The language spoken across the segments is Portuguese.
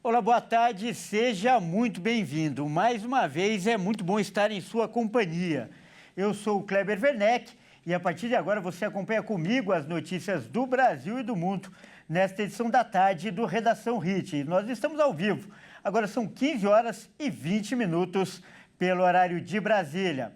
Olá, boa tarde, seja muito bem-vindo. Mais uma vez é muito bom estar em sua companhia. Eu sou o Kleber Werneck e a partir de agora você acompanha comigo as notícias do Brasil e do mundo nesta edição da tarde do Redação HIT. Nós estamos ao vivo, agora são 15 horas e 20 minutos pelo horário de Brasília.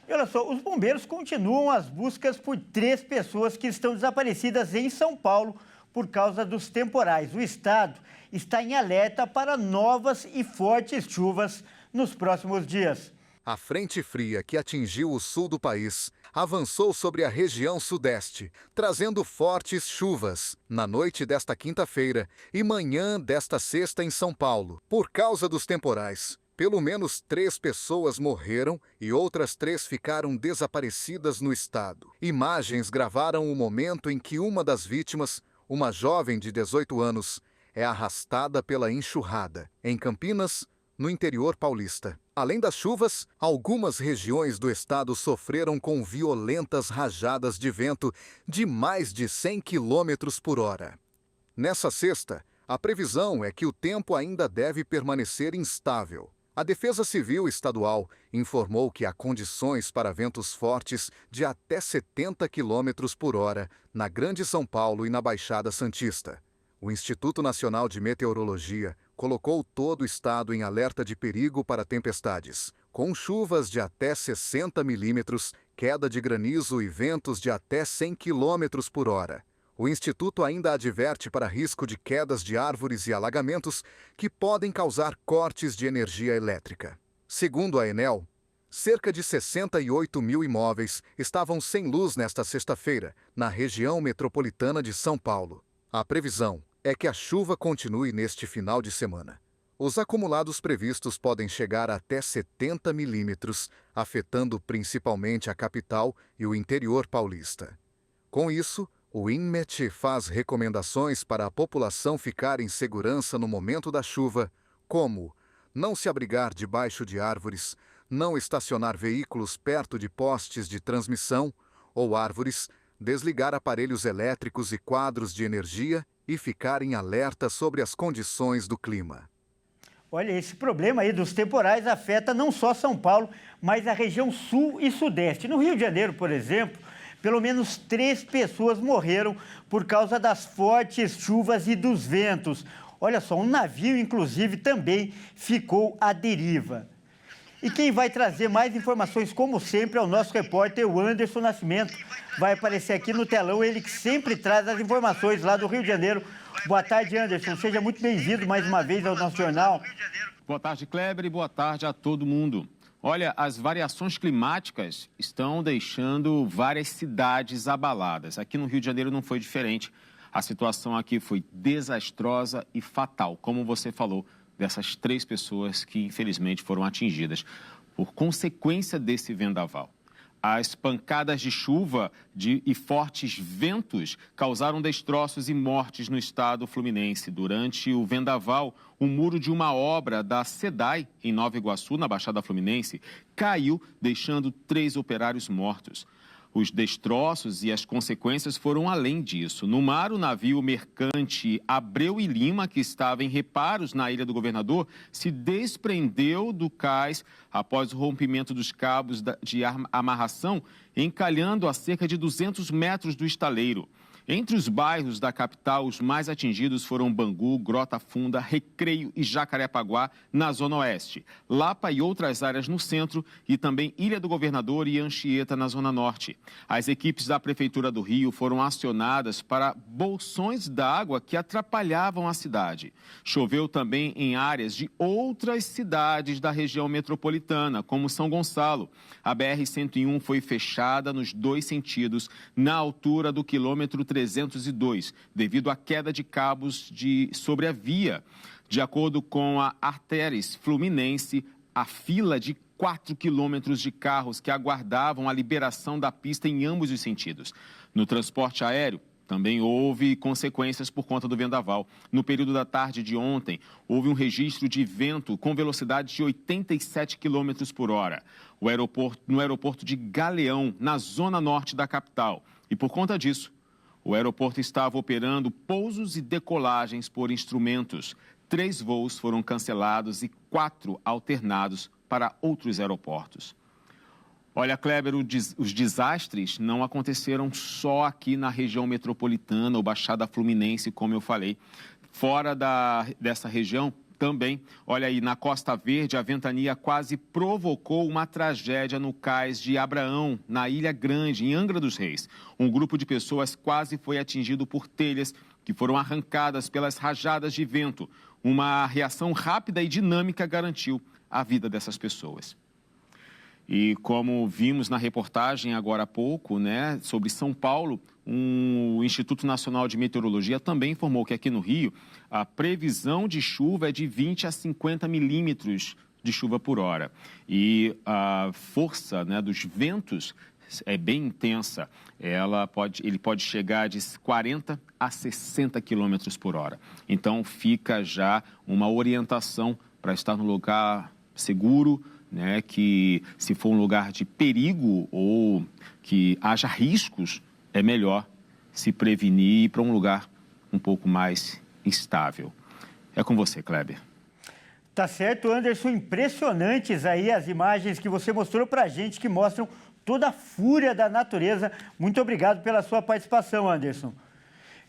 E olha só, os bombeiros continuam as buscas por 3 pessoas que estão desaparecidas em São Paulo por causa dos temporais. O estado está em alerta para novas e fortes chuvas nos próximos dias. A frente fria que atingiu o sul do país avançou sobre a região sudeste, trazendo fortes chuvas na noite desta quinta-feira e manhã desta sexta em São Paulo. Por causa dos temporais, pelo menos 3 pessoas morreram e outras 3 ficaram desaparecidas no estado. Imagens gravaram o momento em que uma das vítimas, uma jovem de 18 anos, é arrastada pela enxurrada, em Campinas, no interior paulista. Além das chuvas, algumas regiões do estado sofreram com violentas rajadas de vento de mais de 100 km por hora. Nessa sexta, a previsão é que o tempo ainda deve permanecer instável. A Defesa Civil Estadual informou que há condições para ventos fortes de até 70 km por hora na Grande São Paulo e na Baixada Santista. O Instituto Nacional de Meteorologia colocou todo o estado em alerta de perigo para tempestades, com chuvas de até 60 milímetros, queda de granizo e ventos de até 100 km por hora. O Instituto ainda adverte para risco de quedas de árvores e alagamentos que podem causar cortes de energia elétrica. Segundo a Enel, cerca de 68 mil imóveis estavam sem luz nesta sexta-feira, na região metropolitana de São Paulo. A previsão é que a chuva continue neste final de semana. Os acumulados previstos podem chegar até 70 milímetros, afetando principalmente a capital e o interior paulista. Com isso, o INMET faz recomendações para a população ficar em segurança no momento da chuva, como não se abrigar debaixo de árvores, não estacionar veículos perto de postes de transmissão ou árvores, desligar aparelhos elétricos e quadros de energia e ficar em alerta sobre as condições do clima. Olha, esse problema aí dos temporais afeta não só São Paulo, mas a região sul e sudeste. No Rio de Janeiro, por exemplo, pelo menos 3 pessoas morreram por causa das fortes chuvas e dos ventos. Olha só, um navio, inclusive, também ficou à deriva. E quem vai trazer mais informações, como sempre, é o nosso repórter, o Anderson Nascimento. Vai aparecer aqui no telão, ele que sempre traz as informações lá do Rio de Janeiro. Boa tarde, Anderson. Seja muito bem-vindo mais uma vez ao nosso jornal. Boa tarde, Kleber, e boa tarde a todo mundo. Olha, as variações climáticas estão deixando várias cidades abaladas. Aqui no Rio de Janeiro não foi diferente. A situação aqui foi desastrosa e fatal, como você falou, dessas 3 pessoas que infelizmente foram atingidas por consequência desse vendaval. As pancadas de chuva e fortes ventos causaram destroços e mortes no estado fluminense. Durante o vendaval, o muro de uma obra da SEDAI, em Nova Iguaçu, na Baixada Fluminense, caiu, deixando 3 operários mortos. Os destroços e as consequências foram além disso. No mar, o navio mercante Abreu e Lima, que estava em reparos na Ilha do Governador, se desprendeu do cais após o rompimento dos cabos de amarração, encalhando a cerca de 200 metros do estaleiro. Entre os bairros da capital, os mais atingidos foram Bangu, Grota Funda, Recreio e Jacarepaguá, na Zona Oeste, Lapa e outras áreas no centro e também Ilha do Governador e Anchieta, na Zona Norte. As equipes da Prefeitura do Rio foram acionadas para bolsões d'água que atrapalhavam a cidade. Choveu também em áreas de outras cidades da região metropolitana, como São Gonçalo. A BR-101 foi fechada nos 2 sentidos, na altura do quilômetro 302, devido à queda de cabos sobre a via. De acordo com a Artéries Fluminense, a fila de 4 quilômetros de carros que aguardavam a liberação da pista em ambos os sentidos. No transporte aéreo, também houve consequências por conta do vendaval. No período da tarde de ontem, houve um registro de vento com velocidade de 87 km por hora no aeroporto de Galeão, na zona norte da capital. E por conta disso, o aeroporto estava operando pousos e decolagens por instrumentos. 3 voos foram cancelados e 4 alternados para outros aeroportos. Olha, Kleber, os desastres não aconteceram só aqui na região metropolitana ou Baixada Fluminense, como eu falei. Fora dessa região, também, olha aí, na Costa Verde, a ventania quase provocou uma tragédia no cais de Abraão, na Ilha Grande, em Angra dos Reis. Um grupo de pessoas quase foi atingido por telhas que foram arrancadas pelas rajadas de vento. Uma reação rápida e dinâmica garantiu a vida dessas pessoas. E como vimos na reportagem agora há pouco, né, sobre São Paulo, o Instituto Nacional de Meteorologia também informou que aqui no Rio a previsão de chuva é de 20 a 50 milímetros de chuva por hora. E a força, né, dos ventos é bem intensa. Ele pode chegar de 40 a 60 quilômetros por hora. Então fica já uma orientação para estar no lugar seguro, né, que se for um lugar de perigo ou que haja riscos, é melhor se prevenir e ir para um lugar um pouco mais estável. É com você, Kleber. Tá certo, Anderson. Impressionantes aí as imagens que você mostrou para a gente, que mostram toda a fúria da natureza. Muito obrigado pela sua participação, Anderson.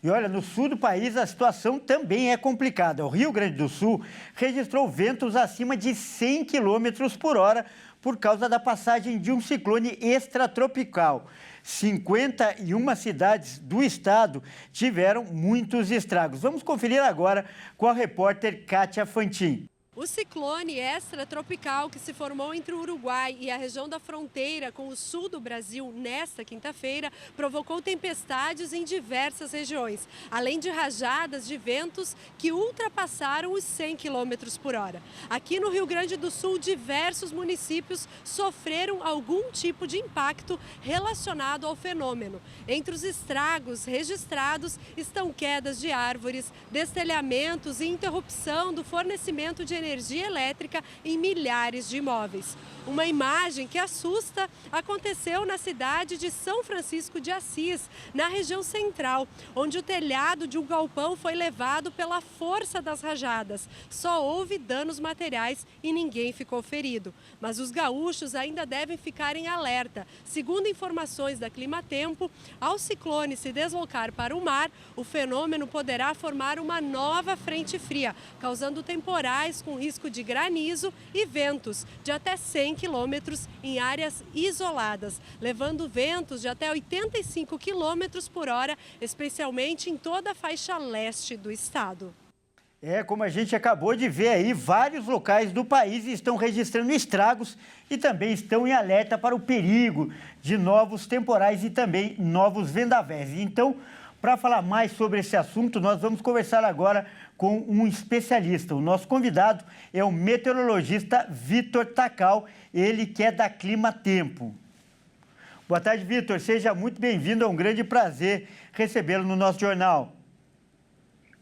E olha, no sul do país a situação também é complicada. O Rio Grande do Sul registrou ventos acima de 100 km por hora por causa da passagem de um ciclone extratropical. 51 cidades do estado tiveram muitos estragos. Vamos conferir agora com a repórter Kátia Fantin. O ciclone extratropical que se formou entre o Uruguai e a região da fronteira com o sul do Brasil nesta quinta-feira provocou tempestades em diversas regiões, além de rajadas de ventos que ultrapassaram os 100 km por hora. Aqui no Rio Grande do Sul, diversos municípios sofreram algum tipo de impacto relacionado ao fenômeno. Entre os estragos registrados estão quedas de árvores, destelhamentos e interrupção do fornecimento de energia elétrica em milhares de imóveis. Uma imagem que assusta aconteceu na cidade de São Francisco de Assis, na região central, onde o telhado de um galpão foi levado pela força das rajadas. Só houve danos materiais e ninguém ficou ferido. Mas os gaúchos ainda devem ficar em alerta. Segundo informações da Climatempo, ao ciclone se deslocar para o mar, o fenômeno poderá formar uma nova frente fria, causando temporais com risco de granizo e ventos de até 100 quilômetros em áreas isoladas, levando ventos de até 85 quilômetros por hora, especialmente em toda a faixa leste do estado. Como a gente acabou de ver aí, vários locais do país estão registrando estragos e também estão em alerta para o perigo de novos temporais e também novos vendavéis. Então, para falar mais sobre esse assunto, nós vamos conversar agora com um especialista. O nosso convidado é o meteorologista Vitor Tacal, ele que é da Climatempo. Boa tarde, Vitor. Seja muito bem-vindo. É um grande prazer recebê-lo no nosso jornal.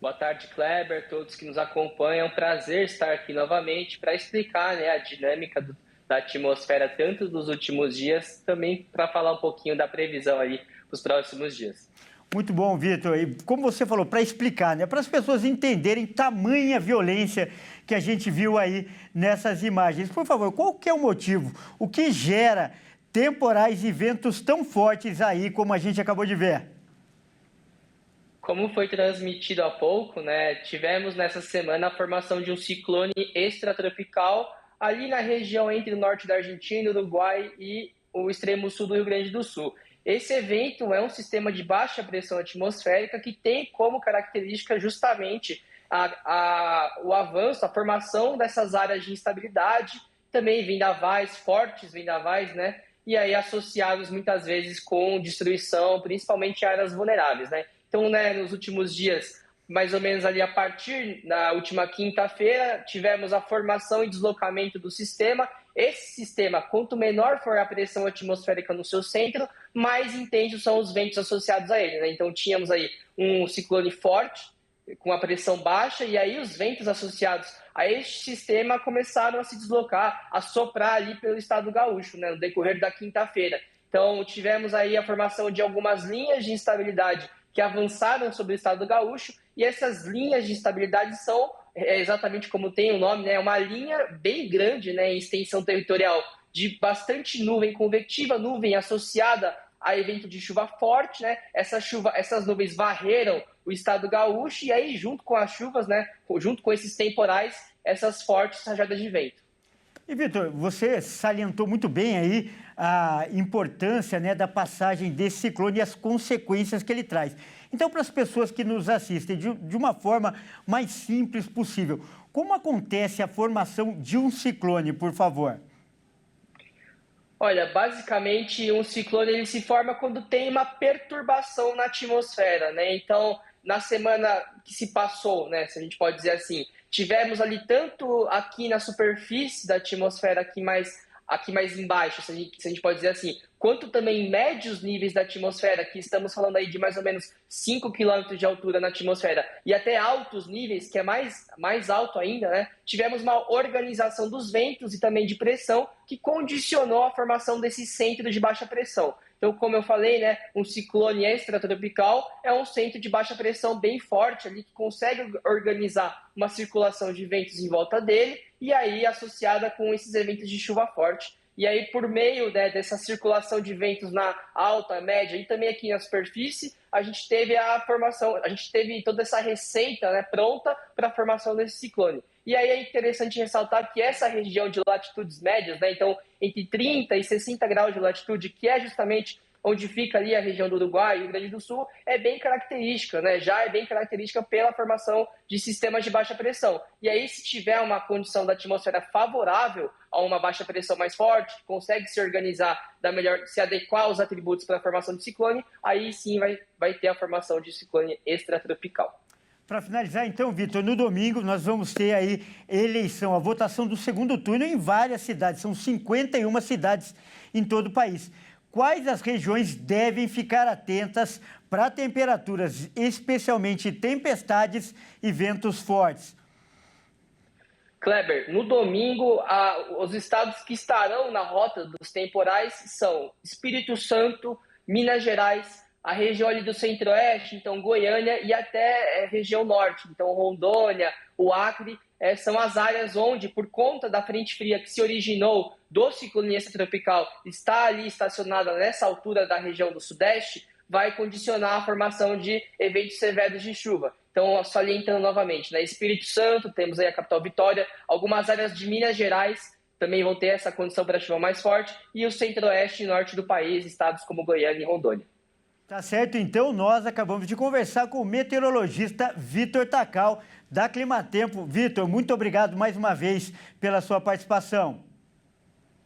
Boa tarde, Kleber, todos que nos acompanham. É um prazer estar aqui novamente para explicar, né, a dinâmica da atmosfera, tanto dos últimos dias, também para falar um pouquinho da previsão aí para os próximos dias. Muito bom, Vitor. E como você falou, para explicar, né, para as pessoas entenderem tamanha violência que a gente viu aí nessas imagens. Por favor, qual que é o motivo? O que gera temporais e ventos tão fortes aí como a gente acabou de ver? Como foi transmitido há pouco, né, tivemos nessa semana a formação de um ciclone extratropical ali na região entre o norte da Argentina, Uruguai e o extremo sul do Rio Grande do Sul. Esse evento é um sistema de baixa pressão atmosférica que tem como característica justamente o avanço, a formação dessas áreas de instabilidade, também vendavais, fortes vendavais, né? E aí associados muitas vezes com destruição, principalmente em áreas vulneráveis, né? Então, né, nos últimos dias, mais ou menos ali a partir da última quinta-feira, tivemos a formação e deslocamento do sistema. Esse sistema, quanto menor for a pressão atmosférica no seu centro, mais intensos são os ventos associados a ele, né? Então, tínhamos aí um ciclone forte, com a pressão baixa, e aí os ventos associados a este sistema começaram a se deslocar, a soprar ali pelo estado gaúcho, né, no decorrer da quinta-feira. Então, tivemos aí a formação de algumas linhas de instabilidade que avançaram sobre o estado gaúcho, e essas linhas de instabilidade são é exatamente como tem o nome, né? É uma linha bem grande, né, em extensão territorial, de bastante nuvem convectiva, nuvem associada a evento de chuva forte, né? Essas nuvens varreram o estado gaúcho e aí, junto com as chuvas, né, junto com esses temporais, essas fortes rajadas de vento. E, Vitor, você salientou muito bem aí a importância, né, da passagem desse ciclone e as consequências que ele traz. Então, para as pessoas que nos assistem de uma forma mais simples possível, como acontece a formação de um ciclone, por favor? Olha, basicamente um ciclone ele se forma quando tem uma perturbação na atmosfera, né? Então, na semana que se passou, né, se a gente pode dizer assim, tivemos ali tanto aqui na superfície da atmosfera, aqui mais embaixo, se a gente pode dizer assim, quanto também em médios níveis da atmosfera, que estamos falando aí de mais ou menos 5 km de altura na atmosfera, e até altos níveis, que é mais alto ainda, né? Tivemos uma organização dos ventos e também de pressão que condicionou a formação desse centro de baixa pressão. Então, como eu falei, né, um ciclone extratropical é um centro de baixa pressão bem forte ali que consegue organizar uma circulação de ventos em volta dele e aí associada com esses eventos de chuva forte. E aí, por meio, né, dessa circulação de ventos na alta, média e também aqui na superfície, a gente teve toda essa receita, né, pronta para a formação desse ciclone. E aí é interessante ressaltar que essa região de latitudes médias, né, então entre 30 e 60 graus de latitude, que é justamente onde fica ali a região do Uruguai e Rio Grande do Sul, é bem característica, né? Já é bem característica pela formação de sistemas de baixa pressão. E aí, se tiver uma condição da atmosfera favorável a uma baixa pressão mais forte, que consegue se organizar se adequar aos atributos para a formação de ciclone, aí sim vai ter a formação de ciclone extratropical. Para finalizar, então, Vitor, no domingo nós vamos ter aí a votação do segundo turno em várias cidades. São 51 cidades em todo o país. Quais as regiões devem ficar atentas para temperaturas, especialmente tempestades e ventos fortes? Kleber, no domingo, os estados que estarão na rota dos temporais são Espírito Santo, Minas Gerais, a região ali do centro-oeste, então Goiânia e até região norte, então Rondônia, o Acre, são as áreas onde, por conta da frente fria que se originou do ciclone extratropical, está ali estacionada nessa altura da região do sudeste, vai condicionar a formação de eventos severos de chuva. Então, salientando novamente, na Espírito Santo, temos aí a capital Vitória, algumas áreas de Minas Gerais também vão ter essa condição para chuva mais forte, e o centro-oeste e norte do país, estados como Goiânia e Rondônia. Tá certo, então nós acabamos de conversar com o meteorologista Vitor Tacal, da Climatempo. Vitor, muito obrigado mais uma vez pela sua participação.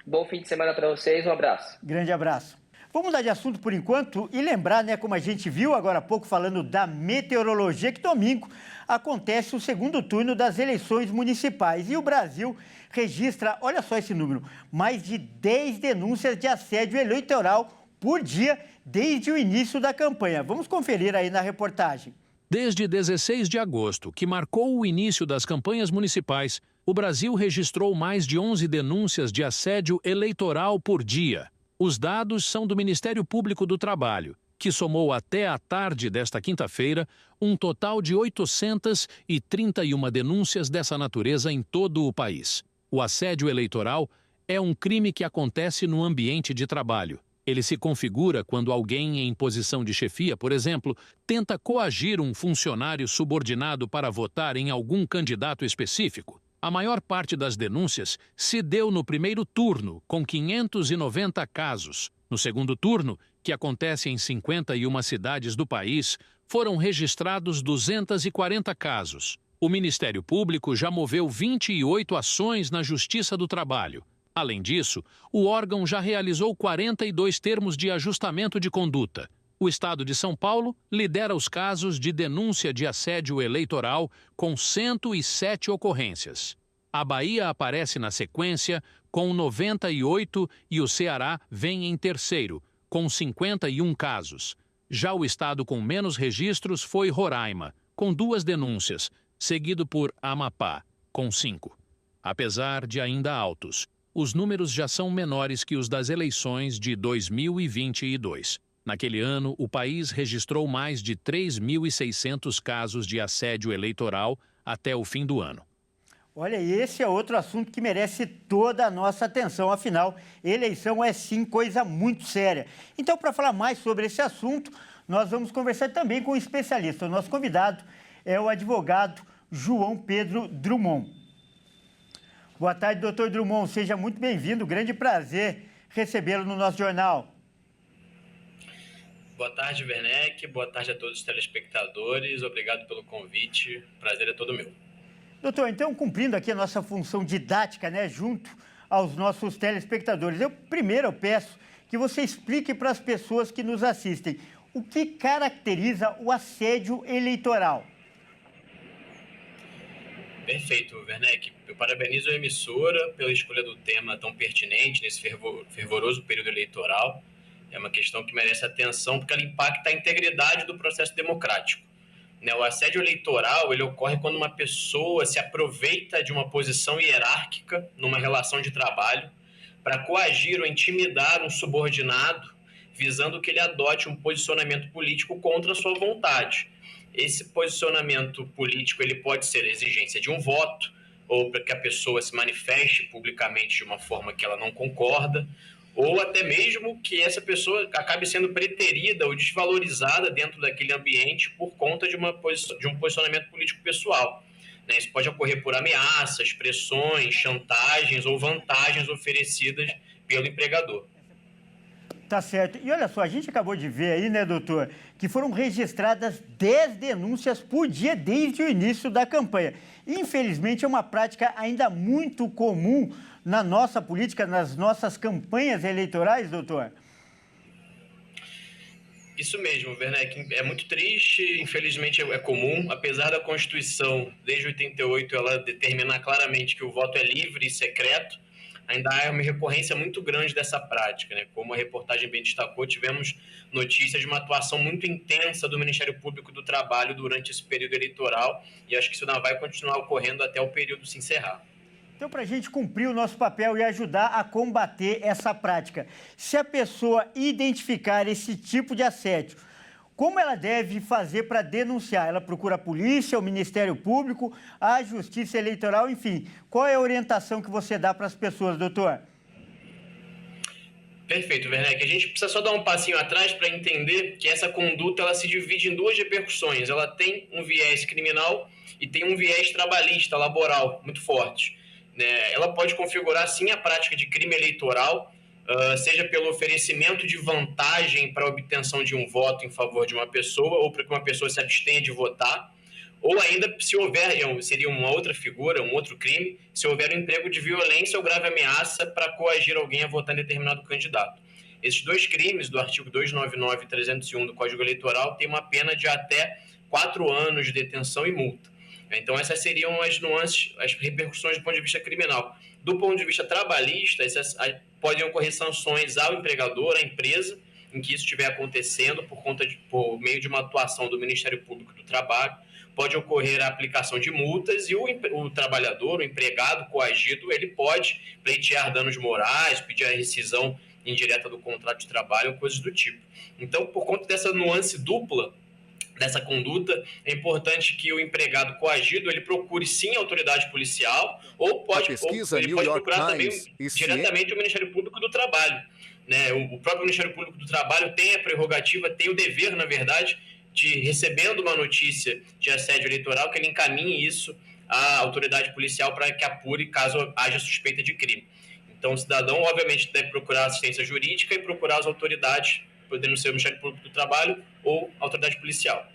Bom fim de semana para vocês, um abraço. Grande abraço. Vamos mudar de assunto por enquanto e lembrar, né, como a gente viu agora há pouco falando da meteorologia, que domingo acontece o segundo turno das eleições municipais. E o Brasil registra, olha só esse número, mais de 10 denúncias de assédio eleitoral por dia desde o início da campanha. Vamos conferir aí na reportagem. Desde 16 de agosto, que marcou o início das campanhas municipais, o Brasil registrou mais de 11 denúncias de assédio eleitoral por dia. Os dados são do Ministério Público do Trabalho, que somou até a tarde desta quinta-feira um total de 831 denúncias dessa natureza em todo o país. O assédio eleitoral é um crime que acontece no ambiente de trabalho. Ele se configura quando alguém em posição de chefia, por exemplo, tenta coagir um funcionário subordinado para votar em algum candidato específico. A maior parte das denúncias se deu no primeiro turno, com 590 casos. No segundo turno, que acontece em 51 cidades do país, foram registrados 240 casos. O Ministério Público já moveu 28 ações na Justiça do Trabalho. Além disso, o órgão já realizou 42 termos de ajustamento de conduta. O estado de São Paulo lidera os casos de denúncia de assédio eleitoral com 107 ocorrências. A Bahia aparece na sequência com 98 e o Ceará vem em terceiro, com 51 casos. Já o estado com menos registros foi Roraima, com 2 denúncias, seguido por Amapá, com 5. Apesar de ainda altos, os números já são menores que os das eleições de 2022. Naquele ano, o país registrou mais de 3.600 casos de assédio eleitoral, até o fim do ano. Olha, esse é outro assunto que merece toda a nossa atenção. Afinal, eleição é sim coisa muito séria. Então, para falar mais sobre esse assunto, nós vamos conversar também com um especialista. O nosso convidado é o advogado João Pedro Drummond. Boa tarde, doutor Drummond. Seja muito bem-vindo. Grande prazer recebê-lo no nosso jornal. Boa tarde, Werneck. Boa tarde a todos os telespectadores. Obrigado pelo convite. Prazer é todo meu. Doutor, então, cumprindo aqui a nossa função didática, né, junto aos nossos telespectadores, eu peço que você explique para as pessoas que nos assistem o que caracteriza o assédio eleitoral. Perfeito, Werneck. Eu parabenizo a emissora pela escolha do tema tão pertinente nesse fervoroso período eleitoral. É uma questão que merece atenção porque ela impacta a integridade do processo democrático. O assédio eleitoral ele ocorre quando uma pessoa se aproveita de uma posição hierárquica numa relação de trabalho para coagir ou intimidar um subordinado, visando que ele adote um posicionamento político contra a sua vontade. Esse posicionamento político ele pode ser a exigência de um voto, ou para que a pessoa se manifeste publicamente de uma forma que ela não concorda, ou até mesmo que essa pessoa acabe sendo preterida ou desvalorizada dentro daquele ambiente por conta de um posicionamento político pessoal. Isso pode ocorrer por ameaças, pressões, chantagens ou vantagens oferecidas pelo empregador. Tá certo. E olha só, a gente acabou de ver aí, né, doutor, que foram registradas 10 denúncias por dia desde o início da campanha. Infelizmente, é uma prática ainda muito comum na nossa política, nas nossas campanhas eleitorais, doutor? Isso mesmo, Werneck. É muito triste, infelizmente é comum, apesar da Constituição, desde 88, ela determinar claramente que o voto é livre e secreto, ainda há uma recorrência muito grande dessa prática, né? Como a reportagem bem destacou, tivemos notícias de uma atuação muito intensa do Ministério Público do Trabalho durante esse período eleitoral e acho que isso ainda vai continuar ocorrendo até o período se encerrar. Então, para a gente cumprir o nosso papel e ajudar a combater essa prática, se a pessoa identificar esse tipo de assédio, como ela deve fazer para denunciar? Ela procura a polícia, o Ministério Público, a Justiça Eleitoral, enfim. Qual é a orientação que você dá para as pessoas, doutor? Perfeito, Werneck. A gente precisa só dar um passinho atrás para entender que essa conduta ela se divide em duas repercussões. Ela tem um viés criminal e tem um viés trabalhista, laboral, muito forte. Ela pode configurar, sim, a prática de crime eleitoral, seja pelo oferecimento de vantagem para a obtenção de um voto em favor de uma pessoa ou para que uma pessoa se abstenha de votar, ou ainda, se houver, seria uma outra figura, um outro crime, se houver um emprego de violência ou grave ameaça para coagir alguém a votar em determinado candidato. Esses dois crimes, do artigo 299 e 301 do Código Eleitoral, têm uma pena de até 4 anos de detenção e multa. Então, essas seriam as nuances, as repercussões do ponto de vista criminal. Do ponto de vista trabalhista, podem ocorrer sanções ao empregador, à empresa, em que isso estiver acontecendo por meio de uma atuação do Ministério Público do Trabalho. Pode ocorrer a aplicação de multas e o trabalhador, o empregado coagido, ele pode pleitear danos morais, pedir a rescisão indireta do contrato de trabalho ou coisas do tipo. Então, por conta dessa nuance dupla, dessa conduta, é importante que o empregado coagido ele procure sim a autoridade policial ou ele pode procurar também diretamente o Ministério Público do Trabalho. O próprio Ministério Público do Trabalho tem a prerrogativa, tem o dever, na verdade, de, recebendo uma notícia de assédio eleitoral, que ele encaminhe isso à autoridade policial para que apure caso haja suspeita de crime. Então, o cidadão, obviamente, deve procurar assistência jurídica e procurar as autoridades, podendo ser o Ministério Público do Trabalho ou a autoridade policial.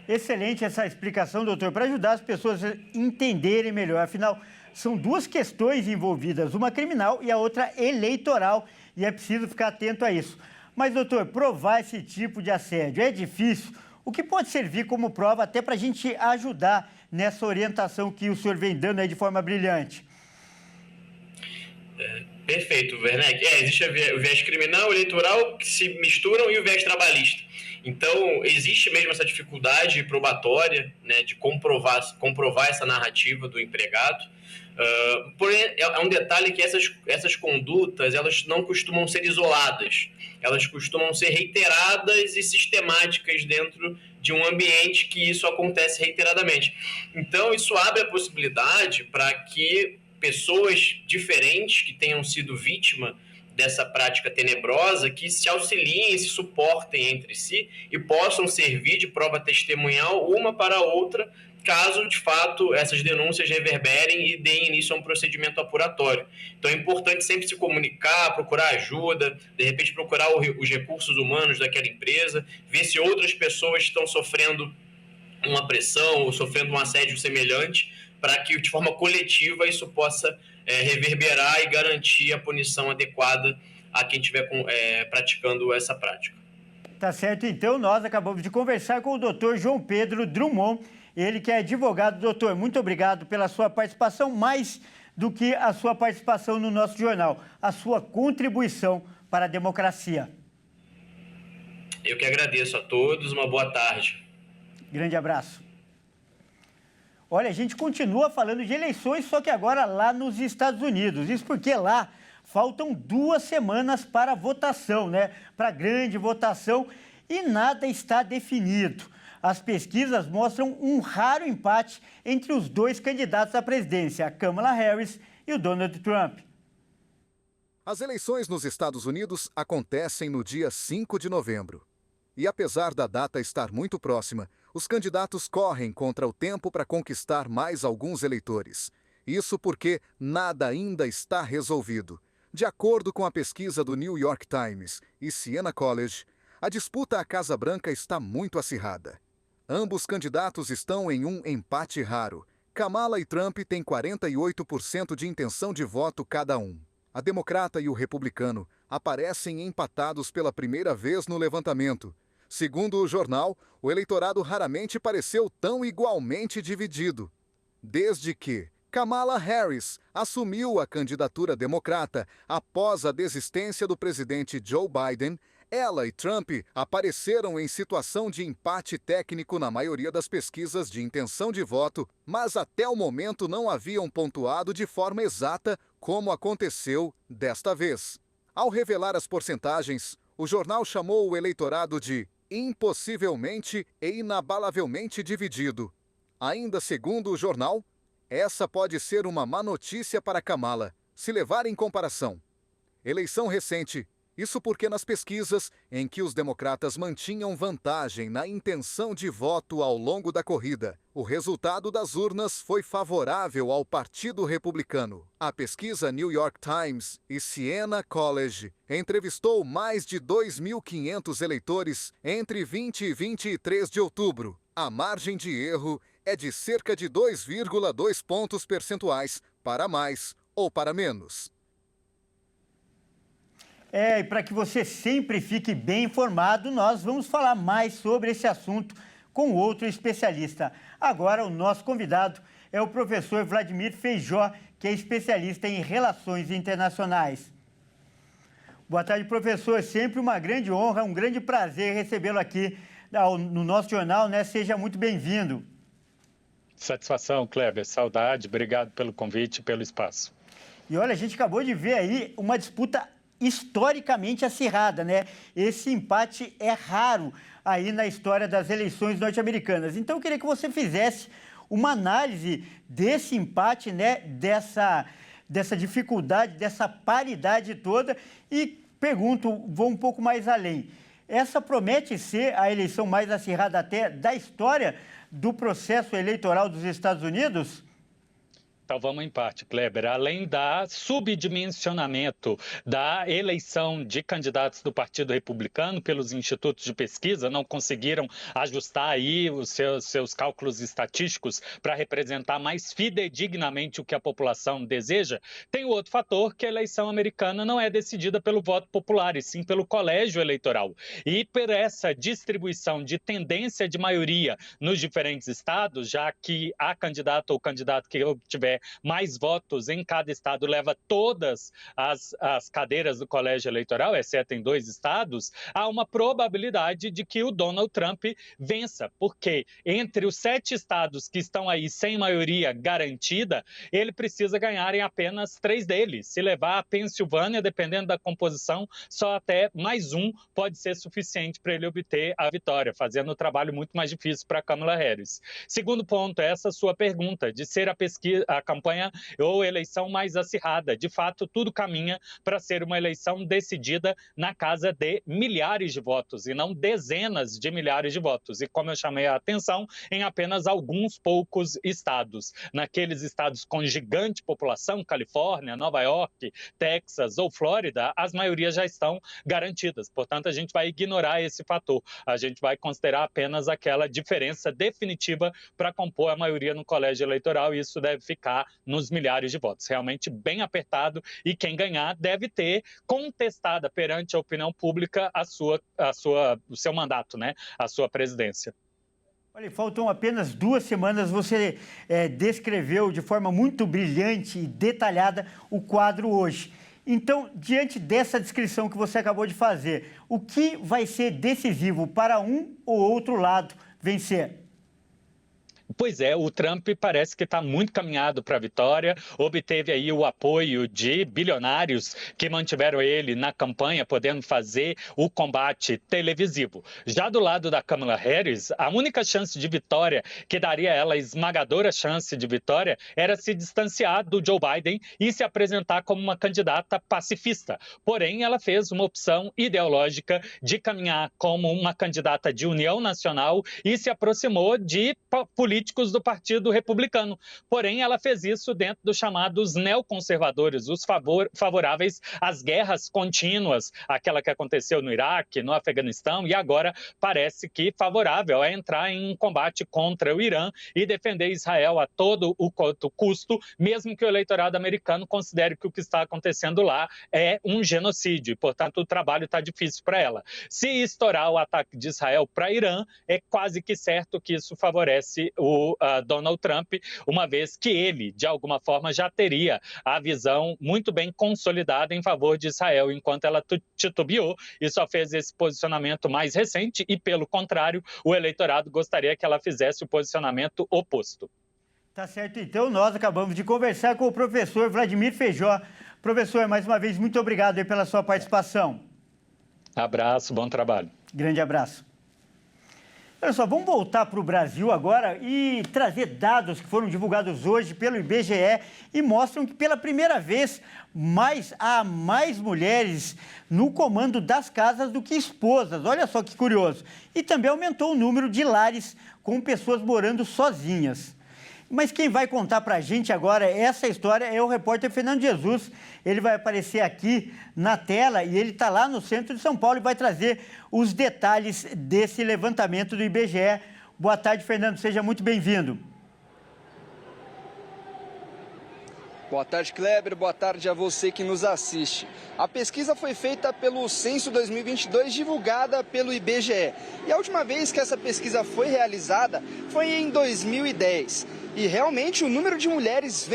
Excelente essa explicação, doutor, para ajudar as pessoas a entenderem melhor. Afinal, são duas questões envolvidas, uma criminal e a outra eleitoral, e é preciso ficar atento a isso. Mas, doutor, provar esse tipo de assédio é difícil? O que pode servir como prova até para a gente ajudar nessa orientação que o senhor vem dando aí de forma brilhante? Perfeito, Werneck. Existe o viés criminal, o eleitoral, que se misturam, e o viés trabalhista. Então, existe mesmo essa dificuldade probatória, de comprovar essa narrativa do empregado. Porém, é um detalhe que essas condutas elas não costumam ser isoladas, elas costumam ser reiteradas e sistemáticas dentro de um ambiente que isso acontece reiteradamente. Então, isso abre a possibilidade para que pessoas diferentes que tenham sido vítima dessa prática tenebrosa, que se auxiliem, se suportem entre si e possam servir de prova testemunhal uma para a outra, caso, de fato, essas denúncias reverberem e deem início a um procedimento apuratório. Então, é importante sempre se comunicar, procurar ajuda, de repente procurar os recursos humanos daquela empresa, ver se outras pessoas estão sofrendo uma pressão ou sofrendo um assédio semelhante, para que, de forma coletiva, isso possa reverberar e garantir a punição adequada a quem estiver praticando essa prática. Tá certo, então nós acabamos de conversar com o doutor João Pedro Drummond, ele que é advogado. Doutor, muito obrigado pela sua participação, mais do que a sua participação no nosso jornal, a sua contribuição para a democracia. Eu que agradeço a todos, uma boa tarde. Grande abraço. Olha, a gente continua falando de eleições, só que agora lá nos Estados Unidos. Isso porque lá faltam 2 semanas para a votação, né? Para a grande votação, e nada está definido. As pesquisas mostram um raro empate entre os 2 candidatos à presidência, a Kamala Harris e o Donald Trump. As eleições nos Estados Unidos acontecem no dia 5 de novembro. E apesar da data estar muito próxima, os candidatos correm contra o tempo para conquistar mais alguns eleitores. Isso porque nada ainda está resolvido. De acordo com a pesquisa do New York Times e Siena College, a disputa à Casa Branca está muito acirrada. Ambos candidatos estão em um empate raro. Kamala e Trump têm 48% de intenção de voto cada um. A democrata e o republicano aparecem empatados pela primeira vez no levantamento. Segundo o jornal, o eleitorado raramente pareceu tão igualmente dividido. Desde que Kamala Harris assumiu a candidatura democrata após a desistência do presidente Joe Biden, ela e Trump apareceram em situação de empate técnico na maioria das pesquisas de intenção de voto, mas até o momento não haviam pontuado de forma exata como aconteceu desta vez. Ao revelar as porcentagens, o jornal chamou o eleitorado de impossivelmente e inabalavelmente dividido. Ainda segundo o jornal, essa pode ser uma má notícia para Kamala, se levar em comparação. Eleição recente. Isso porque nas pesquisas em que os democratas mantinham vantagem na intenção de voto ao longo da corrida, o resultado das urnas foi favorável ao Partido Republicano. A pesquisa New York Times e Siena College entrevistou mais de 2.500 eleitores entre 20 e 23 de outubro. A margem de erro é de cerca de 2,2 pontos percentuais, para mais ou para menos. E para que você sempre fique bem informado, nós vamos falar mais sobre esse assunto com outro especialista. Agora, o nosso convidado é o professor Vladimir Feijó, que é especialista em relações internacionais. Boa tarde, professor. Sempre uma grande honra, um grande prazer recebê-lo aqui no nosso jornal, né? Seja muito bem-vindo. Satisfação, Kleber. Saudade. Obrigado pelo convite e pelo espaço. E olha, a gente acabou de ver aí uma disputa historicamente acirrada, né? Esse empate é raro aí na história das eleições norte-americanas. Então, eu queria que você fizesse uma análise desse empate, né? Dessa dificuldade, dessa paridade toda. E pergunto, vou um pouco mais além. Essa promete ser a eleição mais acirrada até da história do processo eleitoral dos Estados Unidos? Então vamos em parte, Kleber. Além da subdimensionamento da eleição de candidatos do Partido Republicano pelos institutos de pesquisa, não conseguiram ajustar aí os seus cálculos estatísticos para representar mais fidedignamente o que a população deseja. Tem o outro fator, que a eleição americana não é decidida pelo voto popular, e sim pelo colégio eleitoral. E por essa distribuição de tendência de maioria nos diferentes estados, já que a candidata ou candidato que obtiver mais votos em cada estado leva todas as cadeiras do colégio eleitoral, exceto em 2 estados, há uma probabilidade de que o Donald Trump vença, porque entre os 7 estados que estão aí sem maioria garantida, ele precisa ganhar em apenas 3 deles. Se levar a Pensilvânia, dependendo da composição, só até mais um pode ser suficiente para ele obter a vitória, fazendo o trabalho muito mais difícil para Kamala Harris. Segundo ponto, essa sua pergunta de ser a campanha ou eleição mais acirrada. De fato, tudo caminha para ser uma eleição decidida na casa de milhares de votos e não dezenas de milhares de votos. E como eu chamei a atenção, em apenas alguns poucos estados. Naqueles estados com gigante população, Califórnia, Nova York, Texas ou Flórida, as maiorias já estão garantidas. Portanto, a gente vai ignorar esse fator. A gente vai considerar apenas aquela diferença definitiva para compor a maioria no colégio eleitoral, e isso deve ficar nos milhares de votos. Realmente bem apertado, e quem ganhar deve ter contestada perante a opinião pública o seu mandato, né? A sua presidência. Olha, faltam apenas 2 semanas, você descreveu de forma muito brilhante e detalhada o quadro hoje. Então, diante dessa descrição que você acabou de fazer, o que vai ser decisivo para um ou outro lado vencer? Pois é, o Trump parece que está muito caminhado para a vitória, obteve aí o apoio de bilionários que mantiveram ele na campanha, podendo fazer o combate televisivo. Já do lado da Kamala Harris, a única chance de vitória que daria a ela a esmagadora chance de vitória era se distanciar do Joe Biden e se apresentar como uma candidata pacifista. Porém, ela fez uma opção ideológica de caminhar como uma candidata de união nacional e se aproximou de políticos do Partido Republicano. Porém, ela fez isso dentro dos chamados neoconservadores, os favoráveis às guerras contínuas, aquela que aconteceu no Iraque, no Afeganistão, e agora parece que favorável a entrar em um combate contra o Irã e defender Israel a todo o custo, mesmo que o eleitorado americano considere que o que está acontecendo lá é um genocídio. Portanto, o trabalho está difícil para ela. Se estourar o ataque de Israel para Irã, é quase que certo que isso favorece o Donald Trump, uma vez que ele, de alguma forma, já teria a visão muito bem consolidada em favor de Israel, enquanto ela titubeou e só fez esse posicionamento mais recente e, pelo contrário, o eleitorado gostaria que ela fizesse o posicionamento oposto. Tá certo, então nós acabamos de conversar com o professor Vladimir Feijó. Professor, mais uma vez, muito obrigado aí pela sua participação. Abraço, bom trabalho. Grande abraço. Olha só, vamos voltar para o Brasil agora e trazer dados que foram divulgados hoje pelo IBGE e mostram que, pela primeira vez, há mais mulheres no comando das casas do que esposas. Olha só que curioso. E também aumentou o número de lares com pessoas morando sozinhas. Mas quem vai contar para a gente agora essa história é o repórter Fernando Jesus. Ele vai aparecer aqui na tela e ele está lá no centro de São Paulo e vai trazer os detalhes desse levantamento do IBGE. Boa tarde, Fernando. Seja muito bem-vindo. Boa tarde, Kleber. Boa tarde a você que nos assiste. A pesquisa foi feita pelo Censo 2022, divulgada pelo IBGE. E a última vez que essa pesquisa foi realizada foi em 2010. E realmente o número de mulheres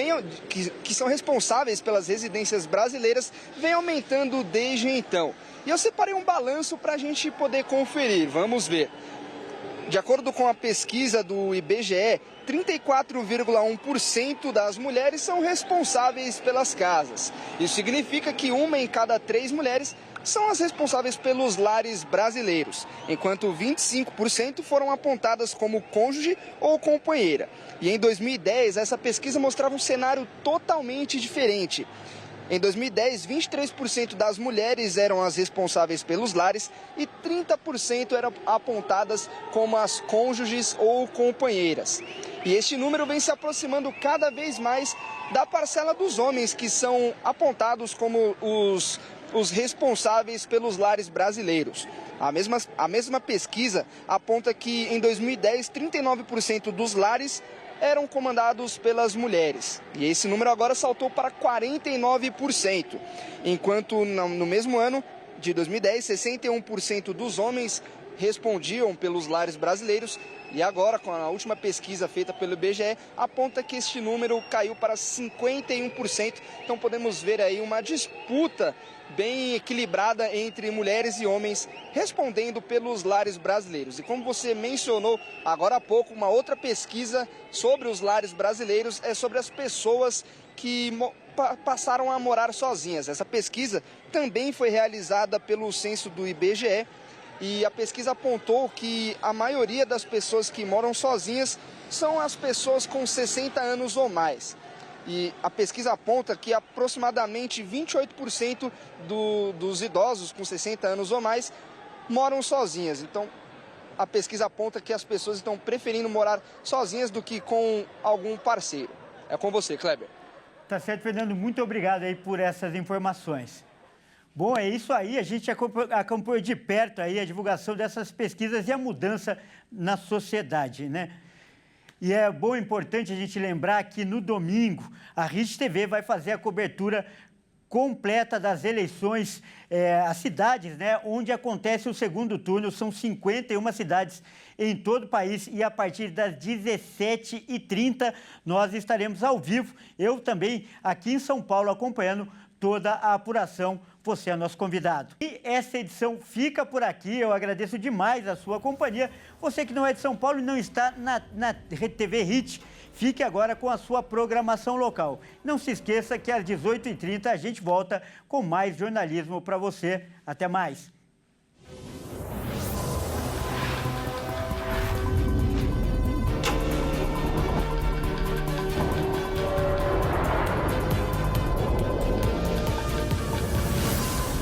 que são responsáveis pelas residências brasileiras vem aumentando desde então. E eu separei um balanço para a gente poder conferir. Vamos ver. De acordo com a pesquisa do IBGE, 34,1% das mulheres são responsáveis pelas casas. Isso significa que 1 em cada 3 mulheres são as responsáveis pelos lares brasileiros, enquanto 25% foram apontadas como cônjuge ou companheira. E em 2010, essa pesquisa mostrava um cenário totalmente diferente. Em 2010, 23% das mulheres eram as responsáveis pelos lares e 30% eram apontadas como as cônjuges ou companheiras. E este número vem se aproximando cada vez mais da parcela dos homens, que são apontados como os responsáveis pelos lares brasileiros. A mesma pesquisa aponta que em 2010, 39% dos lares eram comandados pelas mulheres. E esse número agora saltou para 49%, enquanto no mesmo ano de 2010, 61% dos homens respondiam pelos lares brasileiros E agora, com a última pesquisa feita pelo IBGE, aponta que este número caiu para 51%. Então podemos ver aí uma disputa bem equilibrada entre mulheres e homens respondendo pelos lares brasileiros. E como você mencionou agora há pouco, uma outra pesquisa sobre os lares brasileiros é sobre as pessoas que passaram a morar sozinhas. Essa pesquisa também foi realizada pelo censo do IBGE e a pesquisa apontou que a maioria das pessoas que moram sozinhas são as pessoas com 60 anos ou mais. E a pesquisa aponta que aproximadamente 28% dos idosos com 60 anos ou mais moram sozinhas. Então, a pesquisa aponta que as pessoas estão preferindo morar sozinhas do que com algum parceiro. É com você, Kleber. Tá certo, Fernando. Muito obrigado aí por essas informações. Bom, é isso aí. A gente acompanhou de perto aí a divulgação dessas pesquisas e a mudança na sociedade, né? E é bom e importante a gente lembrar que no domingo a Rede TV vai fazer a cobertura completa das eleições, as cidades, né, onde acontece o segundo turno. São 51 cidades em todo o país e a partir das 17h30 nós estaremos ao vivo. Eu também aqui em São Paulo acompanhando toda a apuração. Você é nosso convidado. E essa edição fica por aqui. Eu agradeço demais a sua companhia. Você que não é de São Paulo e não está na TV Hit, fique agora com a sua programação local. Não se esqueça que às 18h30 a gente volta com mais jornalismo para você. Até mais.